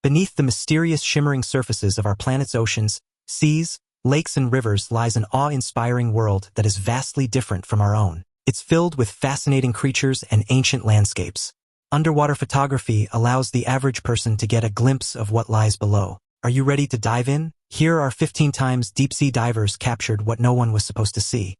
Beneath the mysterious shimmering surfaces of our planet's oceans, seas, lakes and rivers lies an awe-inspiring world that is vastly different from our own. It's filled with fascinating creatures and ancient landscapes. Underwater photography allows the average person to get a glimpse of what lies below. Are you ready to dive in? Here are 15 times deep-sea divers captured what no one was supposed to see.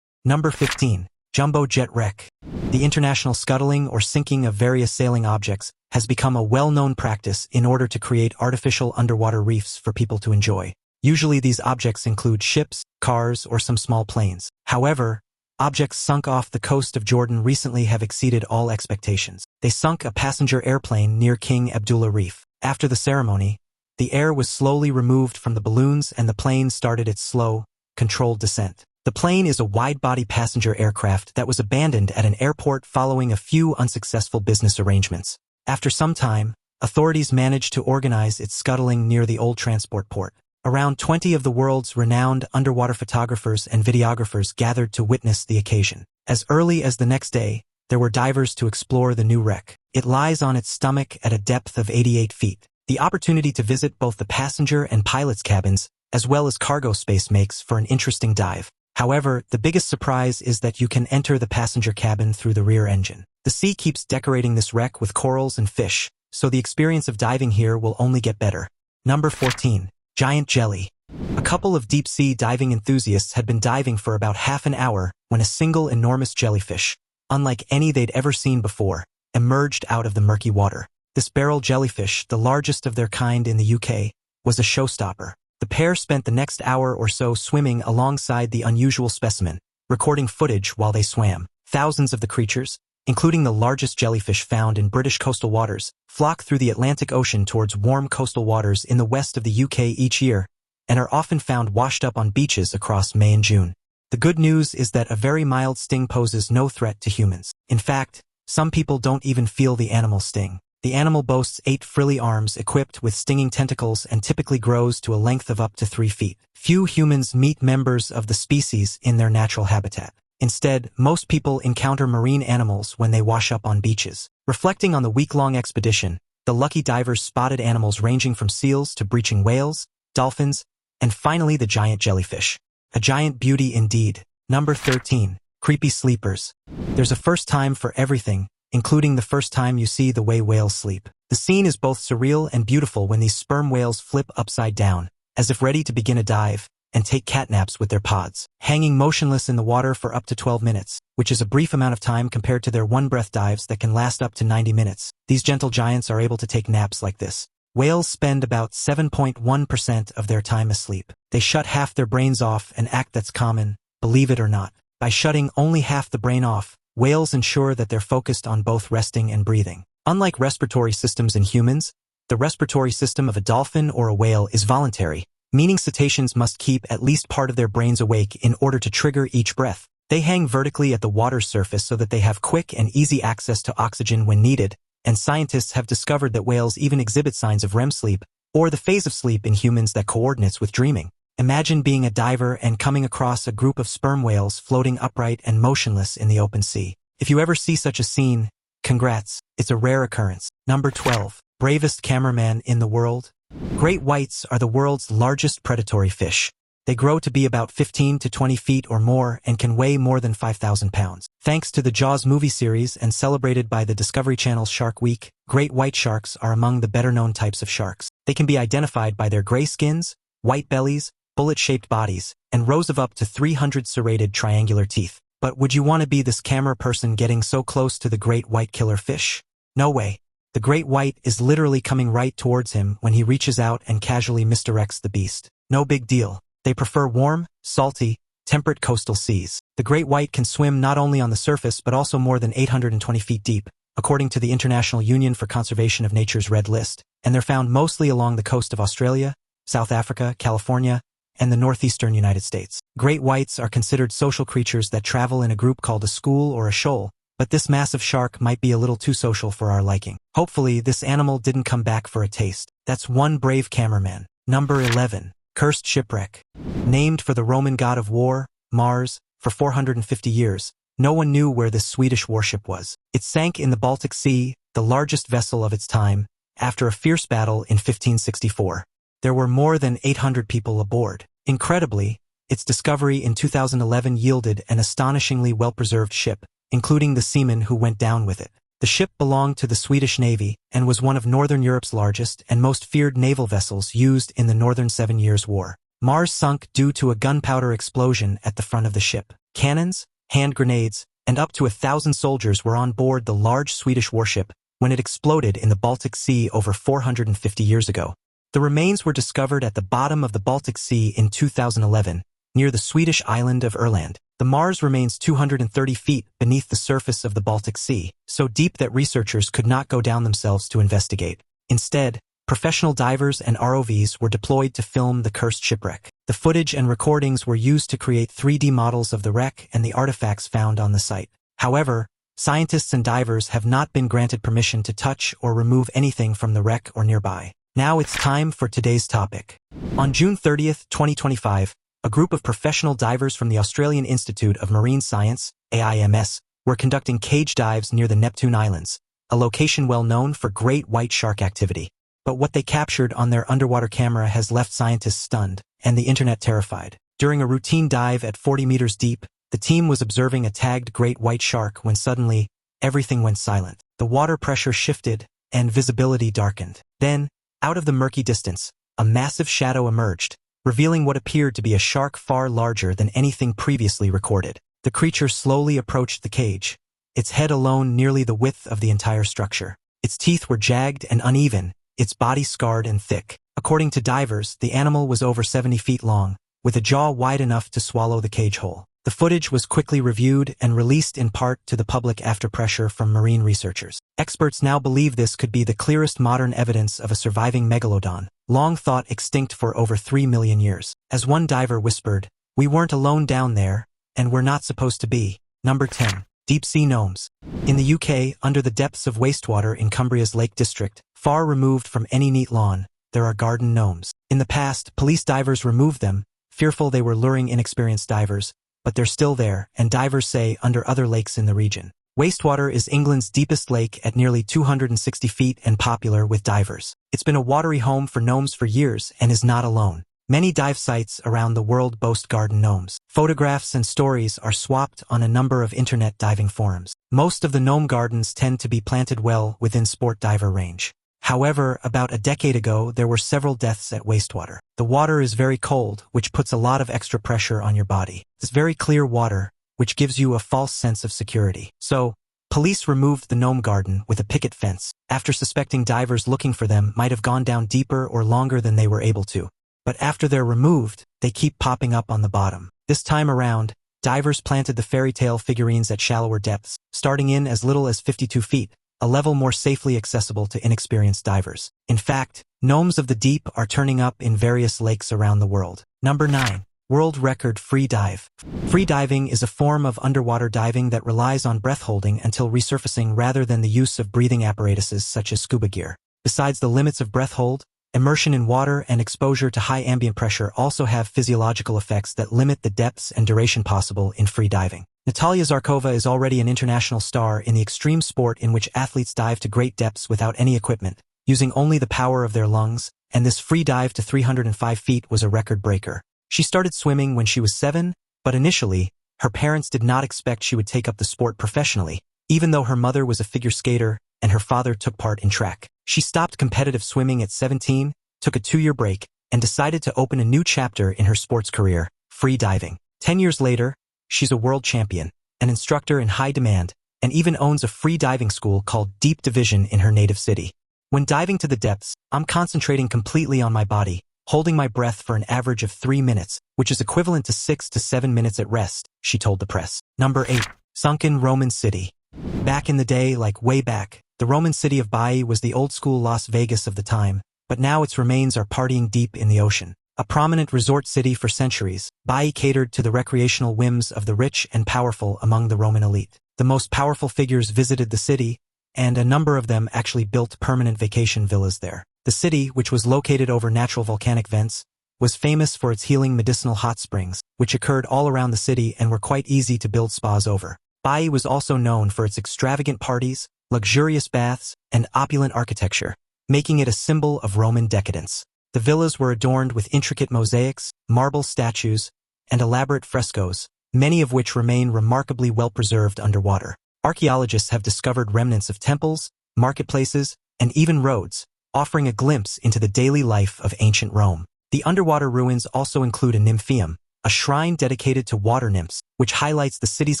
Number 15. Jumbo Jet Wreck. The international scuttling or sinking of various sailing objects has become a well-known practice in order to create artificial underwater reefs for people to enjoy. Usually these objects include ships, cars, or some small planes. However, objects sunk off the coast of Jordan recently have exceeded all expectations. They sunk a passenger airplane near King Abdullah Reef. After the ceremony, the air was slowly removed from the balloons and the plane started its slow, controlled descent. The plane is a wide-body passenger aircraft that was abandoned at an airport following a few unsuccessful business arrangements. After some time, authorities managed to organize its scuttling near the old transport port. Around 20 of the world's renowned underwater photographers and videographers gathered to witness the occasion. As early as the next day, there were divers to explore the new wreck. It lies on its stomach at a depth of 88 feet. The opportunity to visit both the passenger and pilot's cabins, as well as cargo space, makes for an interesting dive. However, the biggest surprise is that you can enter the passenger cabin through the rear engine. The sea keeps decorating this wreck with corals and fish, so the experience of diving here will only get better. Number 14. Giant Jelly. A couple of deep-sea diving enthusiasts had been diving for about half an hour when a single enormous jellyfish, unlike any they'd ever seen before, emerged out of the murky water. This barrel jellyfish, the largest of their kind in the UK, was a showstopper. The pair spent the next hour or so swimming alongside the unusual specimen, recording footage while they swam. Thousands of the creatures, including the largest jellyfish found in British coastal waters, flock through the Atlantic Ocean towards warm coastal waters in the west of the UK each year, and are often found washed up on beaches across May and June. The good news is that a very mild sting poses no threat to humans. In fact, some people don't even feel the animal's sting. The animal boasts 8 frilly arms equipped with stinging tentacles and typically grows to a length of up to 3 feet. Few humans meet members of the species in their natural habitat. Instead, most people encounter marine animals when they wash up on beaches. Reflecting on the week-long expedition, the lucky divers spotted animals ranging from seals to breaching whales, dolphins, and finally the giant jellyfish. A giant beauty indeed. Number 13. Creepy sleepers. There's a first time for everything, including the first time you see the way whales sleep. The scene is both surreal and beautiful when these sperm whales flip upside down, as if ready to begin a dive, and take catnaps with their pods, hanging motionless in the water for up to 12 minutes, which is a brief amount of time compared to their one-breath dives that can last up to 90 minutes. These gentle giants are able to take naps like this. Whales spend about 7.1% of their time asleep. They shut half their brains off, an act that's common, believe it or not. By shutting only half the brain off, whales ensure that they're focused on both resting and breathing. Unlike respiratory systems in humans, the respiratory system of a dolphin or a whale is voluntary, meaning cetaceans must keep at least part of their brains awake in order to trigger each breath. They hang vertically at the water's surface so that they have quick and easy access to oxygen when needed, and scientists have discovered that whales even exhibit signs of REM sleep, or the phase of sleep in humans that coordinates with dreaming. Imagine being a diver and coming across a group of sperm whales floating upright and motionless in the open sea. If you ever see such a scene, congrats, it's a rare occurrence. Number 12. Bravest cameraman in the world. Great whites are the world's largest predatory fish. They grow to be about 15 to 20 feet or more and can weigh more than 5,000 pounds. Thanks to the Jaws movie series and celebrated by the Discovery Channel's Shark Week, great white sharks are among the better-known types of sharks. They can be identified by their gray skins, white bellies, bullet-shaped bodies, and rows of up to 300 serrated triangular teeth. But would you want to be this camera person getting so close to the great white killer fish? No way. The great white is literally coming right towards him when he reaches out and casually misdirects the beast. No big deal. They prefer warm, salty, temperate coastal seas. The great white can swim not only on the surface but also more than 820 feet deep, according to the International Union for Conservation of Nature's Red List, and they're found mostly along the coast of Australia, South Africa, California, and the northeastern United States. Great whites are considered social creatures that travel in a group called a school or a shoal, but this massive shark might be a little too social for our liking. Hopefully, this animal didn't come back for a taste. That's one brave cameraman. Number 11. Cursed Shipwreck. Named for the Roman god of war, Mars, for 450 years, no one knew where this Swedish warship was. It sank in the Baltic Sea, the largest vessel of its time, after a fierce battle in 1564. There were more than 800 people aboard. Incredibly, its discovery in 2011 yielded an astonishingly well-preserved ship, including the seamen who went down with it. The ship belonged to the Swedish Navy and was one of Northern Europe's largest and most feared naval vessels used in the Northern 7 Years' War. Mars sunk due to a gunpowder explosion at the front of the ship. Cannons, hand grenades, and up to 1,000 soldiers were on board the large Swedish warship when it exploded in the Baltic Sea over 450 years ago. The remains were discovered at the bottom of the Baltic Sea in 2011, near the Swedish island of Öland. The Mars remains 230 feet beneath the surface of the Baltic Sea, so deep that researchers could not go down themselves to investigate. Instead, professional divers and ROVs were deployed to film the cursed shipwreck. The footage and recordings were used to create 3D models of the wreck and the artifacts found on the site. However, scientists and divers have not been granted permission to touch or remove anything from the wreck or nearby. Now it's time for today's topic. On June 30th, 2025, a group of professional divers from the Australian Institute of Marine Science, AIMS, were conducting cage dives near the Neptune Islands, a location well known for great white shark activity. But what they captured on their underwater camera has left scientists stunned and the internet terrified. During a routine dive at 40 meters deep, the team was observing a tagged great white shark when suddenly, everything went silent. The water pressure shifted and visibility darkened. Then, out of the murky distance, a massive shadow emerged, revealing what appeared to be a shark far larger than anything previously recorded. The creature slowly approached the cage, its head alone nearly the width of the entire structure. Its teeth were jagged and uneven, its body scarred and thick. According to divers, the animal was over 70 feet long, with a jaw wide enough to swallow the cage whole. The footage was quickly reviewed and released in part to the public after pressure from marine researchers. Experts now believe this could be the clearest modern evidence of a surviving megalodon, long thought extinct for over 3 million years. As one diver whispered, "We weren't alone down there, and we're not supposed to be." Number 10. Deep sea gnomes. In the UK, under the depths of wastewater in Cumbria's Lake District, far removed from any neat lawn, there are garden gnomes. In the past, police divers removed them, fearful they were luring inexperienced divers, but they're still there, and divers say under other lakes in the region. Wastewater is England's deepest lake at nearly 260 feet and popular with divers. It's been a watery home for gnomes for years and is not alone. Many dive sites around the world boast garden gnomes. Photographs and stories are swapped on a number of internet diving forums. Most of the gnome gardens tend to be planted well within sport diver range. However, about a decade ago, there were several deaths at wastewater. The water is very cold, which puts a lot of extra pressure on your body. It's very clear water, which gives you a false sense of security. So, police removed the gnome garden with a picket fence, after suspecting divers looking for them might have gone down deeper or longer than they were able to. But after they're removed, they keep popping up on the bottom. This time around, divers planted the fairy tale figurines at shallower depths, starting in as little as 52 feet, a level more safely accessible to inexperienced divers. In fact, gnomes of the deep are turning up in various lakes around the world. Number 9. World record free dive. Free diving is a form of underwater diving that relies on breath holding until resurfacing rather than the use of breathing apparatuses such as scuba gear. Besides the limits of breath hold, immersion in water and exposure to high ambient pressure also have physiological effects that limit the depths and duration possible in free diving. Natalia Zarkova is already an international star in the extreme sport in which athletes dive to great depths without any equipment, using only the power of their lungs, and this free dive to 305 feet was a record breaker. She started swimming when she was 7, but initially, her parents did not expect she would take up the sport professionally, even though her mother was a figure skater and her father took part in track. She stopped competitive swimming at 17, took a 2-year break, and decided to open a new chapter in her sports career, free diving. 10 years later, she's a world champion, an instructor in high demand, and even owns a free diving school called Deep Division in her native city. When diving to the depths, I'm concentrating completely on my body, holding my breath for an average of 3 minutes, which is equivalent to 6 to 7 minutes at rest, she told the press. Number 8. Sunken Roman City. Back in the day, like way back, the Roman city of Baiae was the old-school Las Vegas of the time, but now its remains are partying deep in the ocean. A prominent resort city for centuries, Baiae catered to the recreational whims of the rich and powerful among the Roman elite. The most powerful figures visited the city, and a number of them actually built permanent vacation villas there. The city, which was located over natural volcanic vents, was famous for its healing medicinal hot springs, which occurred all around the city and were quite easy to build spas over. Baiae was also known for its extravagant parties, luxurious baths, and opulent architecture, making it a symbol of Roman decadence. The villas were adorned with intricate mosaics, marble statues, and elaborate frescoes, many of which remain remarkably well-preserved underwater. Archaeologists have discovered remnants of temples, marketplaces, and even roads, offering a glimpse into the daily life of ancient Rome. The underwater ruins also include a nymphaeum, a shrine dedicated to water nymphs, which highlights the city's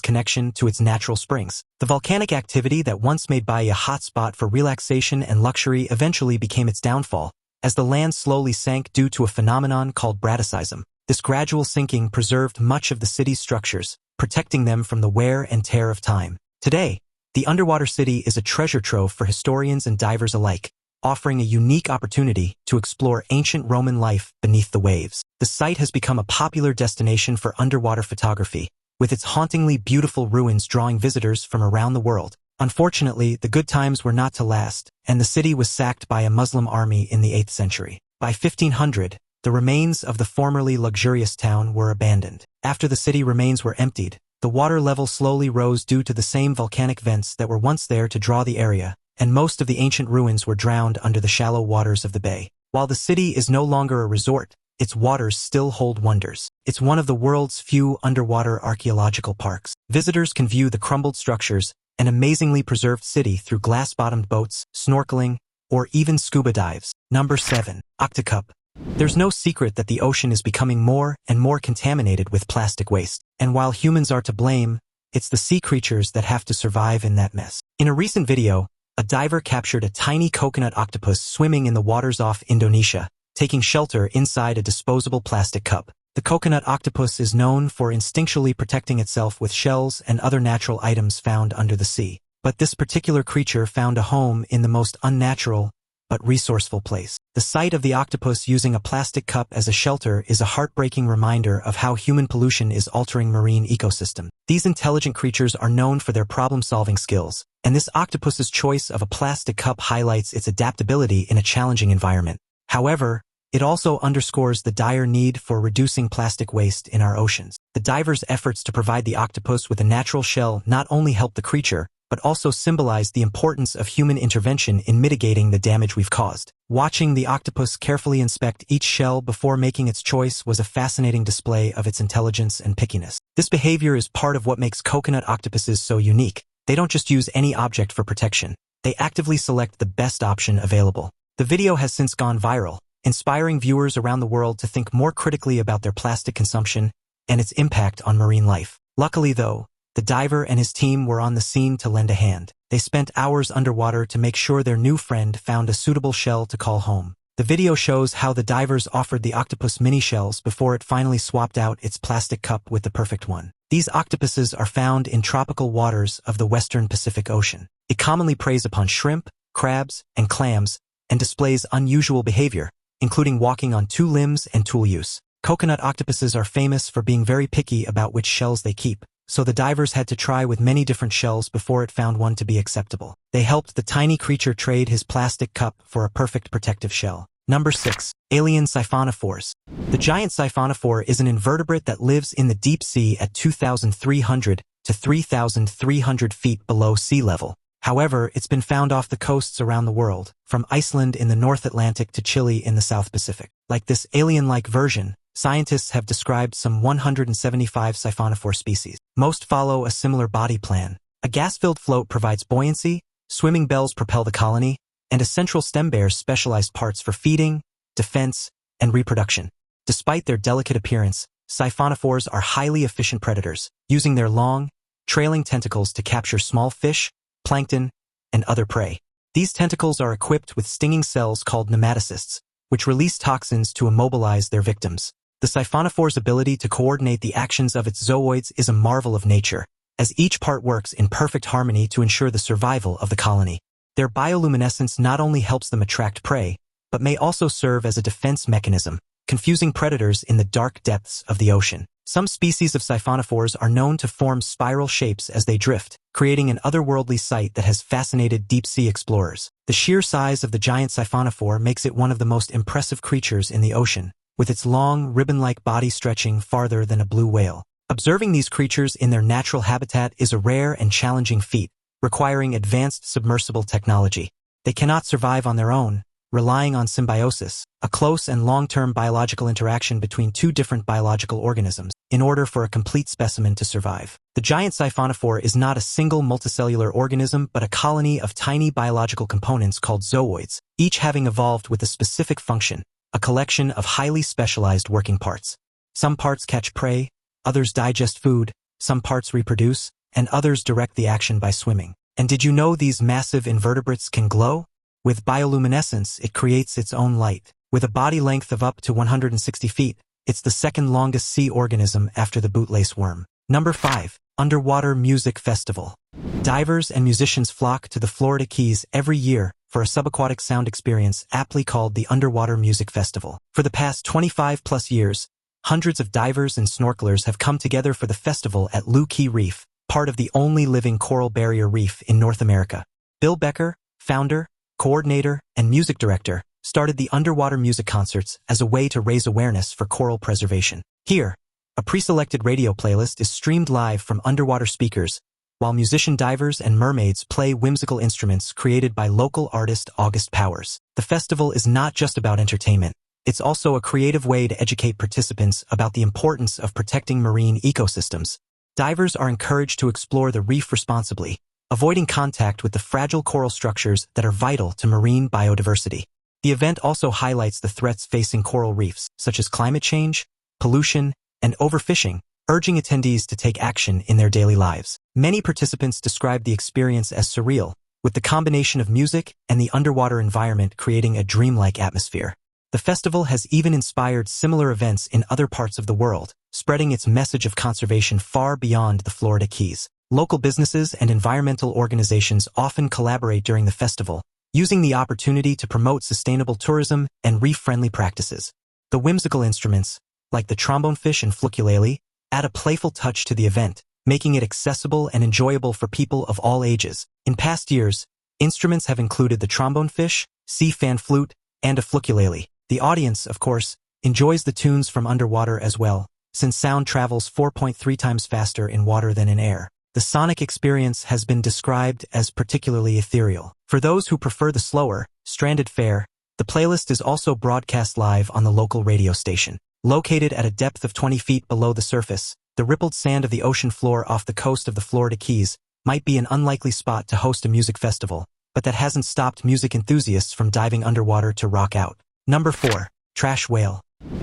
connection to its natural springs. The volcanic activity that once made Baiae a hotspot for relaxation and luxury eventually became its downfall, as the land slowly sank due to a phenomenon called bradyseism. This gradual sinking preserved much of the city's structures, protecting them from the wear and tear of time. Today, the underwater city is a treasure trove for historians and divers alike, offering a unique opportunity to explore ancient Roman life beneath the waves. The site has become a popular destination for underwater photography, with its hauntingly beautiful ruins drawing visitors from around the world. Unfortunately, the good times were not to last, and the city was sacked by a Muslim army in the 8th century. By 1500, the remains of the formerly luxurious town were abandoned. After the city remains were emptied, the water level slowly rose due to the same volcanic vents that were once there to draw the area, and most of the ancient ruins were drowned under the shallow waters of the bay. While the city is no longer a resort, its waters still hold wonders. It's one of the world's few underwater archaeological parks. Visitors can view the crumbled structures, an amazingly preserved city through glass-bottomed boats, snorkeling, or even scuba dives. Number 7. Octup. There's no secret that the ocean is becoming more and more contaminated with plastic waste. And while humans are to blame, it's the sea creatures that have to survive in that mess. In a recent video, a diver captured a tiny coconut octopus swimming in the waters off Indonesia, taking shelter inside a disposable plastic cup. The coconut octopus is known for instinctually protecting itself with shells and other natural items found under the sea. But this particular creature found a home in the most unnatural but resourceful place. The sight of the octopus using a plastic cup as a shelter is a heartbreaking reminder of how human pollution is altering marine ecosystem. These intelligent creatures are known for their problem-solving skills, and this octopus's choice of a plastic cup highlights its adaptability in a challenging environment. However, it also underscores the dire need for reducing plastic waste in our oceans. The divers' efforts to provide the octopus with a natural shell not only help the creature, but also symbolize the importance of human intervention in mitigating the damage we've caused. Watching the octopus carefully inspect each shell before making its choice was a fascinating display of its intelligence and pickiness. This behavior is part of what makes coconut octopuses so unique. They don't just use any object for protection. They actively select the best option available. The video has since gone viral, inspiring viewers around the world to think more critically about their plastic consumption and its impact on marine life. Luckily though, the diver and his team were on the scene to lend a hand. They spent hours underwater to make sure their new friend found a suitable shell to call home. The video shows how the divers offered the octopus mini shells before it finally swapped out its plastic cup with the perfect one. These octopuses are found in tropical waters of the western Pacific Ocean. It commonly preys upon shrimp, crabs, and clams, and displays unusual behavior, including walking on two limbs and tool use. Coconut octopuses are famous for being very picky about which shells they keep, so the divers had to try with many different shells before it found one to be acceptable. They helped the tiny creature trade his plastic cup for a perfect protective shell. Number 6. Alien siphonophores. The giant siphonophore is an invertebrate that lives in the deep sea at 2,300 to 3,300 feet below sea level. However, it's been found off the coasts around the world, from Iceland in the North Atlantic to Chile in the South Pacific. Like this alien-like version, scientists have described some 175 siphonophore species. Most follow a similar body plan. A gas-filled float provides buoyancy, swimming bells propel the colony, and a central stem bears specialized parts for feeding, defense, and reproduction. Despite their delicate appearance, siphonophores are highly efficient predators, using their long, trailing tentacles to capture small fish, plankton, and other prey. These tentacles are equipped with stinging cells called nematocysts, which release toxins to immobilize their victims. The siphonophore's ability to coordinate the actions of its zooids is a marvel of nature, as each part works in perfect harmony to ensure the survival of the colony. Their bioluminescence not only helps them attract prey, but may also serve as a defense mechanism, confusing predators in the dark depths of the ocean. Some species of siphonophores are known to form spiral shapes as they drift, creating an otherworldly sight that has fascinated deep-sea explorers. The sheer size of the giant siphonophore makes it one of the most impressive creatures in the ocean, with its long, ribbon-like body stretching farther than a blue whale. Observing these creatures in their natural habitat is a rare and challenging feat, requiring advanced submersible technology. They cannot survive on their own, relying on symbiosis, a close and long-term biological interaction between two different biological organisms, in order for a complete specimen to survive. The giant siphonophore is not a single multicellular organism but a colony of tiny biological components called zooids, each having evolved with a specific function, a collection of highly specialized working parts. Some parts catch prey, others digest food, some parts reproduce, and others direct the action by swimming. And did you know these massive invertebrates can glow? With bioluminescence, it creates its own light. With a body length of up to 160 feet, it's the second longest sea organism after the bootlace worm. Number 5. Underwater Music Festival. Divers and musicians flock to the Florida Keys every year for a subaquatic sound experience aptly called the Underwater Music Festival. For the past 25-plus years, hundreds of divers and snorkelers have come together for the festival at Lou Key Reef, part of the only living coral barrier reef in North America. Bill Becker, founder, coordinator, and music director, started the underwater music concerts as a way to raise awareness for coral preservation. Here, a pre-selected radio playlist is streamed live from underwater speakers, while musician divers and mermaids play whimsical instruments created by local artist August Powers. The festival is not just about entertainment. It's also a creative way to educate participants about the importance of protecting marine ecosystems. Divers are encouraged to explore the reef responsibly, avoiding contact with the fragile coral structures that are vital to marine biodiversity. The event also highlights the threats facing coral reefs, such as climate change, pollution, and overfishing, urging attendees to take action in their daily lives. Many participants describe the experience as surreal, with the combination of music and the underwater environment creating a dreamlike atmosphere. The festival has even inspired similar events in other parts of the world, spreading its message of conservation far beyond the Florida Keys. Local businesses and environmental organizations often collaborate during the festival, using the opportunity to promote sustainable tourism and reef-friendly practices. The whimsical instruments, like the trombonefish and flukulele, add a playful touch to the event, making it accessible and enjoyable for people of all ages. In past years, instruments have included the trombonefish, sea fan flute, and a flukulele. The audience, of course, enjoys the tunes from underwater as well, since sound travels 4.3 times faster in water than in air. The sonic experience has been described as particularly ethereal. For those who prefer the slower, stranded fare, the playlist is also broadcast live on the local radio station. Located at a depth of 20 feet below the surface, the rippled sand of the ocean floor off the coast of the Florida Keys might be an unlikely spot to host a music festival, but that hasn't stopped music enthusiasts from diving underwater to rock out. Number 4. Trash Whale.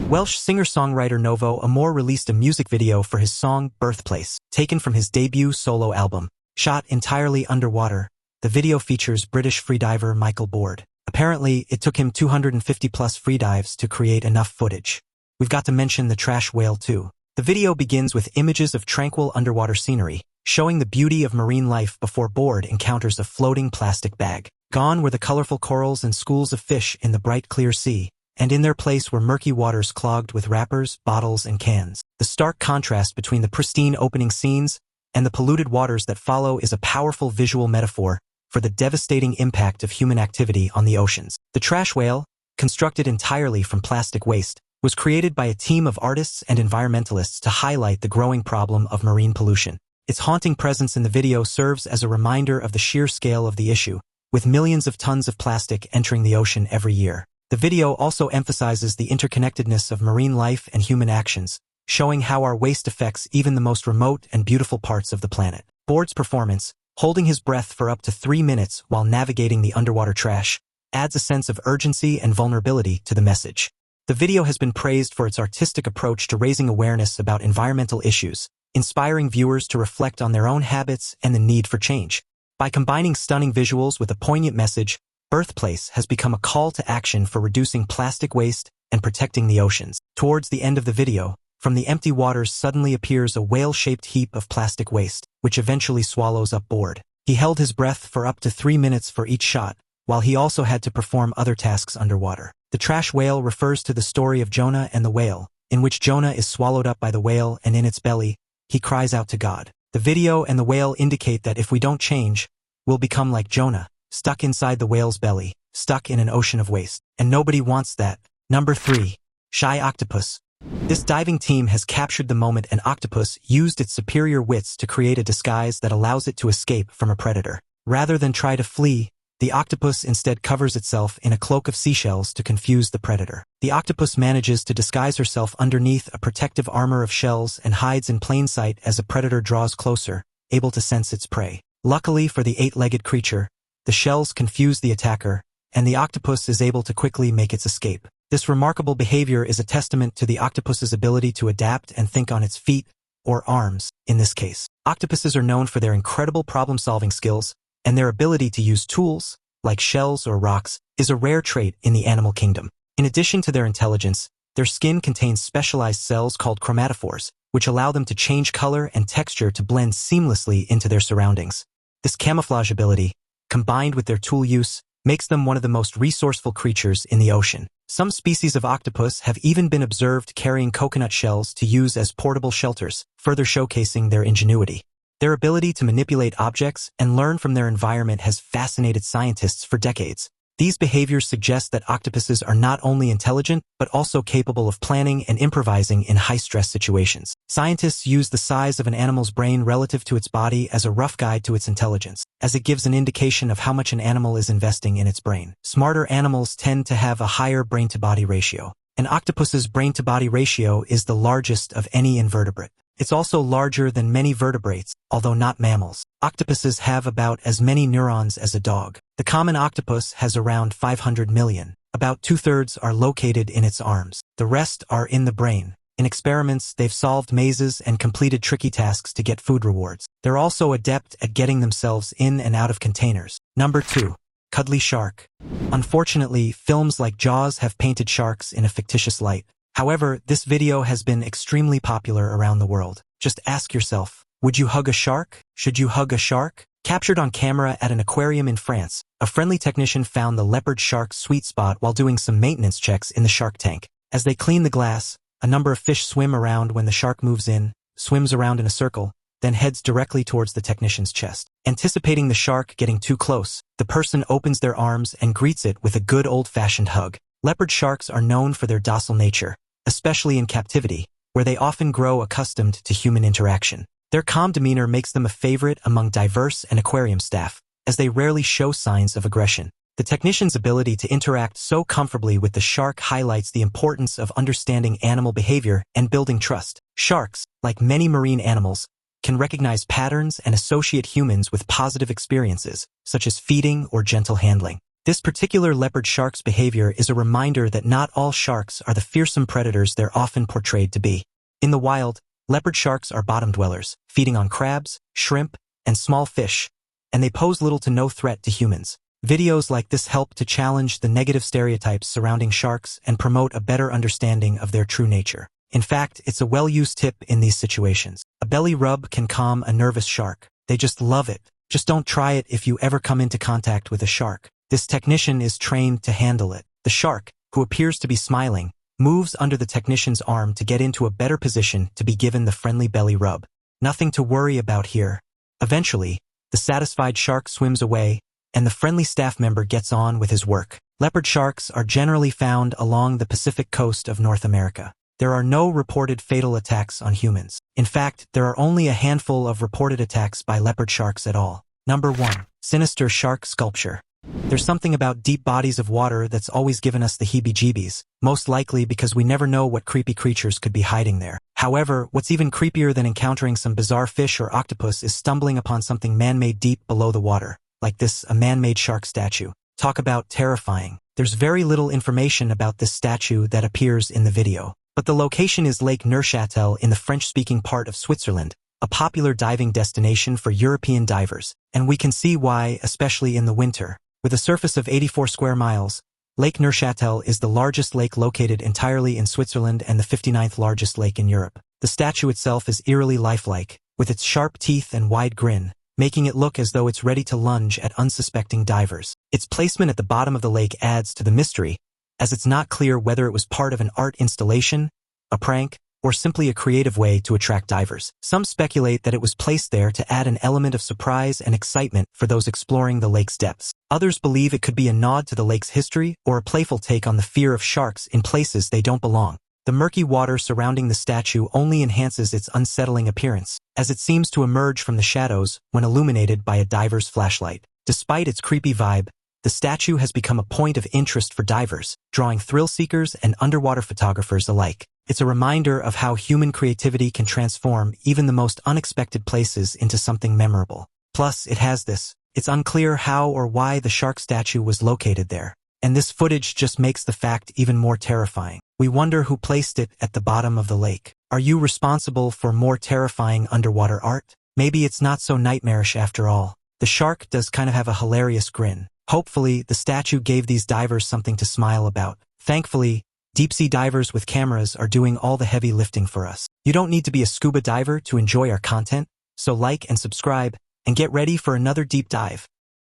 Welsh singer-songwriter Novo Amor released a music video for his song Birthplace, taken from his debut solo album. Shot entirely underwater, the video features British freediver Michael Board. Apparently, it took him 250-plus freedives to create enough footage. We've got to mention the trash whale too. The video begins with images of tranquil underwater scenery, showing the beauty of marine life before Board encounters a floating plastic bag. Gone were the colorful corals and schools of fish in the bright clear sea, and in their place were murky waters clogged with wrappers, bottles, and cans. The stark contrast between the pristine opening scenes and the polluted waters that follow is a powerful visual metaphor for the devastating impact of human activity on the oceans. The trash whale, constructed entirely from plastic waste, was created by a team of artists and environmentalists to highlight the growing problem of marine pollution. Its haunting presence in the video serves as a reminder of the sheer scale of the issue, with millions of tons of plastic entering the ocean every year. The video also emphasizes the interconnectedness of marine life and human actions, showing how our waste affects even the most remote and beautiful parts of the planet. Board's performance, holding his breath for up to 3 minutes while navigating the underwater trash, adds a sense of urgency and vulnerability to the message. The video has been praised for its artistic approach to raising awareness about environmental issues, inspiring viewers to reflect on their own habits and the need for change. By combining stunning visuals with a poignant message, Birthplace has become a call to action for reducing plastic waste and protecting the oceans. Towards the end of the video, from the empty waters suddenly appears a whale-shaped heap of plastic waste, which eventually swallows up Board. He held his breath for up to 3 minutes for each shot, while he also had to perform other tasks underwater. The trash whale refers to the story of Jonah and the whale, in which Jonah is swallowed up by the whale and in its belly, he cries out to God. The video and the whale indicate that if we don't change, we'll become like Jonah, stuck inside the whale's belly, stuck in an ocean of waste. And nobody wants that. Number 3. Shy Octopus. This diving team has captured the moment an octopus used its superior wits to create a disguise that allows it to escape from a predator. Rather than try to flee, The octopus instead covers itself in a cloak of seashells to confuse the predator. The octopus manages to disguise herself underneath a protective armor of shells and hides in plain sight as a predator draws closer, able to sense its prey. Luckily for the eight-legged creature, the shells confuse the attacker, and the octopus is able to quickly make its escape. This remarkable behavior is a testament to the octopus's ability to adapt and think on its feet, or arms, in this case. Octopuses are known for their incredible problem-solving skills, and their ability to use tools, like shells or rocks, is a rare trait in the animal kingdom. In addition to their intelligence, their skin contains specialized cells called chromatophores, which allow them to change color and texture to blend seamlessly into their surroundings. This camouflage ability, combined with their tool use, makes them one of the most resourceful creatures in the ocean. Some species of octopus have even been observed carrying coconut shells to use as portable shelters, further showcasing their ingenuity. Their ability to manipulate objects and learn from their environment has fascinated scientists for decades. These behaviors suggest that octopuses are not only intelligent, but also capable of planning and improvising in high-stress situations. Scientists use the size of an animal's brain relative to its body as a rough guide to its intelligence, as it gives an indication of how much an animal is investing in its brain. Smarter animals tend to have a higher brain-to-body ratio. An octopus's brain-to-body ratio is the largest of any invertebrate. It's also larger than many vertebrates, although not mammals. Octopuses have about as many neurons as a dog. The common octopus has around 500 million. About 2/3 are located in its arms. The rest are in the brain. In experiments, they've solved mazes and completed tricky tasks to get food rewards. They're also adept at getting themselves in and out of containers. Number 2. Cuddly shark. Unfortunately, films like Jaws have painted sharks in a fictitious light. However, this video has been extremely popular around the world. Just ask yourself, would you hug a shark? Should you hug a shark? Captured on camera at an aquarium in France, a friendly technician found the leopard shark's sweet spot while doing some maintenance checks in the shark tank. As they clean the glass, a number of fish swim around when the shark moves in, swims around in a circle, then heads directly towards the technician's chest. Anticipating the shark getting too close, the person opens their arms and greets it with a good old-fashioned hug. Leopard sharks are known for their docile nature, especially in captivity, where they often grow accustomed to human interaction. Their calm demeanor makes them a favorite among diverse and aquarium staff, as they rarely show signs of aggression. The technician's ability to interact so comfortably with the shark highlights the importance of understanding animal behavior and building trust. Sharks, like many marine animals, can recognize patterns and associate humans with positive experiences, such as feeding or gentle handling. This particular leopard shark's behavior is a reminder that not all sharks are the fearsome predators they're often portrayed to be. In the wild, leopard sharks are bottom dwellers, feeding on crabs, shrimp, and small fish, and they pose little to no threat to humans. Videos like this help to challenge the negative stereotypes surrounding sharks and promote a better understanding of their true nature. In fact, it's a well-used tip in these situations. A belly rub can calm a nervous shark. They just love it. Just don't try it if you ever come into contact with a shark. This technician is trained to handle it. The shark, who appears to be smiling, moves under the technician's arm to get into a better position to be given the friendly belly rub. Nothing to worry about here. Eventually, the satisfied shark swims away, and the friendly staff member gets on with his work. Leopard sharks are generally found along the Pacific coast of North America. There are no reported fatal attacks on humans. In fact, there are only a handful of reported attacks by leopard sharks at all. Number 1. Sinister shark sculpture. There's something about deep bodies of water that's always given us the heebie-jeebies, most likely because we never know what creepy creatures could be hiding there. However, what's even creepier than encountering some bizarre fish or octopus is stumbling upon something man-made deep below the water, like this, a man-made shark statue. Talk about terrifying. There's very little information about this statue that appears in the video, but the location is Lake Neuchâtel in the French-speaking part of Switzerland, a popular diving destination for European divers, and we can see why, especially in the winter. With a surface of 84 square miles, Lake Neuchâtel is the largest lake located entirely in Switzerland and the 59th largest lake in Europe. The statue itself is eerily lifelike, with its sharp teeth and wide grin, making it look as though it's ready to lunge at unsuspecting divers. Its placement at the bottom of the lake adds to the mystery, as it's not clear whether it was part of an art installation, a prank, or simply a creative way to attract divers. Some speculate that it was placed there to add an element of surprise and excitement for those exploring the lake's depths. Others believe it could be a nod to the lake's history or a playful take on the fear of sharks in places they don't belong. The murky water surrounding the statue only enhances its unsettling appearance, as it seems to emerge from the shadows when illuminated by a diver's flashlight. Despite its creepy vibe, the statue has become a point of interest for divers, drawing thrill seekers and underwater photographers alike. It's a reminder of how human creativity can transform even the most unexpected places into something memorable. Plus, it's unclear how or why the shark statue was located there. And this footage just makes the fact even more terrifying. We wonder who placed it at the bottom of the lake. Are you responsible for more terrifying underwater art? Maybe it's not so nightmarish after all. The shark does kind of have a hilarious grin. Hopefully, the statue gave these divers something to smile about. Thankfully, deep-sea divers with cameras are doing all the heavy lifting for us. You don't need to be a scuba diver to enjoy our content, so like and subscribe, and get ready for another deep dive.